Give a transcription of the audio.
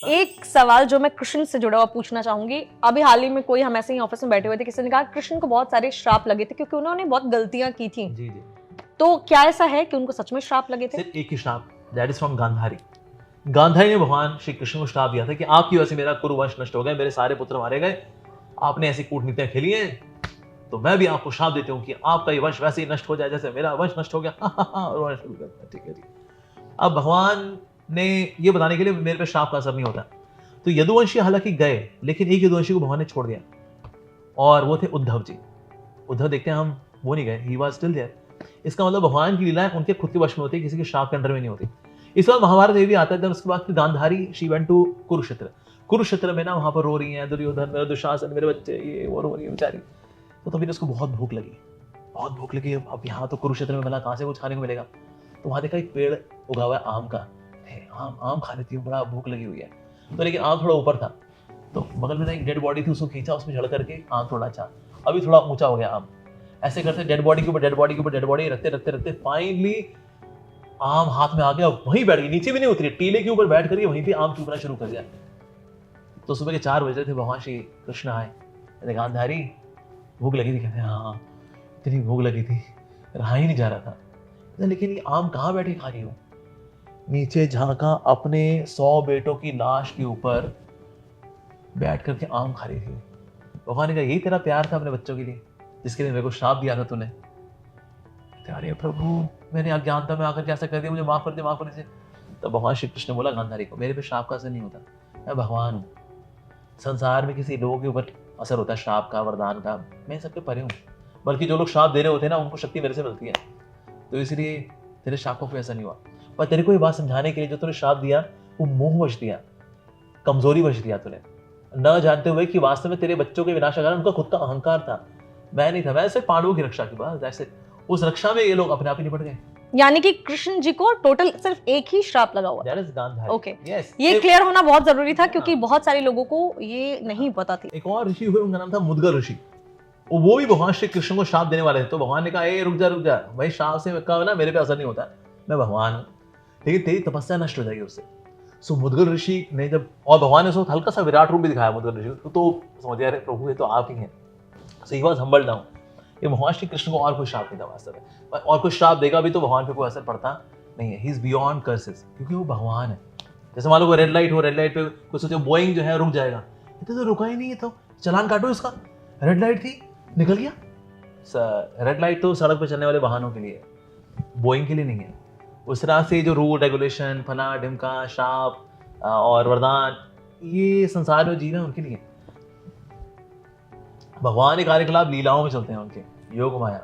एक सवाल जो मैं कृष्ण से जुड़ा हुआ पूछना चाहूंगी, अभी हाल ही में कोई हम ऐसे ही ऑफिस में बैठे हुए थे, किसी ने कहा कृष्ण को बहुत सारे श्राप लगे थे क्योंकि उन्होंने बहुत गलतियां की थी। जी जी। तो क्या ऐसा है कि उनको सच में श्राप लगे थे? सिर्फ एक ही श्राप, that is from Gandhari. Gandhari ने भगवान श्री कृष्ण को श्राप दिया था कि आपकी वजह से मेरा कुरुवंश नष्ट हो गया, मेरे सारे पुत्र मारे गए, आपने ऐसी कूटनीतियां खेली हैं, तो मैं भी आपको श्राप देती हूँ कि आपका ये वंश वैसे ही नष्ट हो जाए जैसे मेरा वंश नष्ट हो गया। और रोना शुरू करता है। ठीक है जी। अब भगवान ने ये बताने के लिए मेरे पे श्राप का असर नहीं होता, तो यदुवंशी हालांकि गए, लेकिन एक यदुवंशी को भगवान ने छोड़ दिया, और वो थे उद्धव जी। उद्धव देखते हैं हम, वो नहीं गए, ही वाज स्टिल देयर। इसका मतलब भगवान की लीलाएं उनके खुद के वश में होती है, किसी के श्राप के अंडर में नहीं होती। इस बार महाभारत देवी आता है, then उसके बाद फिर Gandhari she went to Kurukshetra. Kurukshetra में ना वहां पर रो रही हैं, दुर्योधन मेरा दुशासन मेरे बच्चे, ये वो रो रही है बेचारी। तो तभी उसको बहुत भूख लगी, बहुत भूख लगी। अब यहाँ तो कुरुक्षेत्र में भला कहाँ से कुछ खाने को मिलेगा, तो वहां देखा एक पेड़ उगा हुआ है आम का, आम आम खा लेती हूँ, बड़ा भूख लगी हुई है। तो लेकिन आम थोड़ा ऊपर था, तो बगल में एक डेड बॉडी थी, उसको खींचा, उसमें झड़ करके आम थोड़ा अच्छा, अभी थोड़ा ऊंचा हो गया आम। ऐसे करते डेड बॉडी के ऊपर डेड बॉडी के ऊपर डेड बॉडी रखते रखते रखते फाइनली आम हाथ में आ गया, वहीं बैठ गई, नीचे भी नहीं उतरी, टीले के ऊपर बैठ करके वहीं पे आम चूपना शुरू कर दिया। तो सुबह के 4 बजे थे, भगवान श्री कृष्ण आए, गांधारी भूख लगी थी? कहते हैं हाँ, इतनी भूख लगी थी, रहा ही नहीं जा रहा था। लेकिन ये आम कहाँ बैठे खा रही हो? नीचे झांका, अपने 100 बेटों की लाश के ऊपर बैठ करके आम खा रही थी। भगवान ने कहा यही तेरा प्यार था अपने बच्चों के लिए, जिसके लिए मेरे को श्राप दिया था तूने? अरे प्रभु, मैंने अज्ञानता में आकर कैसा कर दिया, मुझे माफ कर दे, माफ कर दे। तो भगवान श्री कृष्ण ने बोला गांधारी को, मेरे पे श्राप का असर नहीं होता, मैं भगवान हूँ। संसार में किसी लोगों के ऊपर असर होता है श्राप का, वरदान का, मैं सबके परे हूँ। बल्कि जो लोग श्राप दे रहे होते हैं ना, उनको शक्ति मेरे से मिलती है, तो इसलिए तेरे श्राप को कोई ऐसा नहीं हुआ। पर तेरे को ये बात समझाने के लिए जो तूने श्राप दिया वो मोहवश दिया, कमजोरी वश दिया तूने, न जानते हुए कि वास्तव में तेरे बच्चों के विनाश का कारण उनका खुद का अहंकार था, मैं नहीं था। मैं सिर्फ पांडवों की रक्षा की बात, जैसे उस रक्षा में ये लोग अपने आप ही निपट गए। यानी कि कृष्ण जी को टोटल सिर्फ एक ही श्राप लगा हुआ। That is Gandhari. Okay, Yes. ये क्लियर होना बहुत जरूरी था क्योंकि बहुत सारे लोगों को ये नहीं पता थी। एक और ऋषि हुए, उनका नाम था मुद्गल ऋषि, वो भी भगवान श्री कृष्ण को श्राप देने वाले थे। तो भगवान ने कहा ए रुक जा भाई, श्राप से कहा ना मेरे पे असर नहीं होता, मैं भगवान हूँ, लेकिन तेरी तपस्या नष्ट हो जाएगी उससे। सो मुद्गल ऋषि ने जब, और भगवान ने उसको हल्का सा विराट रूप भी दिखाया मुद्गल ऋषि को, तो समझ गया अरे प्रभु ये तो आप ही हैं। सो ही वाज हम्बल्ड डाउन। ये भगवान श्री कृष्ण को और कोई श्राप नहीं था वास्तव में, और कोई श्राप देगा भी तो भगवान पे कोई असर पड़ता नहीं है। ही इज बियॉन्ड कर्सेस, क्योंकि वो भगवान है। जैसे मान लो कोई रेड लाइट हो, रेड लाइट पे कोई सोचे बोइंग जो है रुक जाएगा, इतना तो रुका ही नहीं है, तो चलान काटो इसका, रेड लाइट थी निकल गया। सर रेड लाइट तो सड़क पर चलने वाले वाहनों के लिए, बोइंग के लिए नहीं है। उस तरह से जो रूल रेगुलेशन, फना ढिमका, श्राप और वरदान, ये संसार में जीना उनके लिए। भगवान के कार्यकलाप लीलाओं में चलते हैं उनके, योग माया।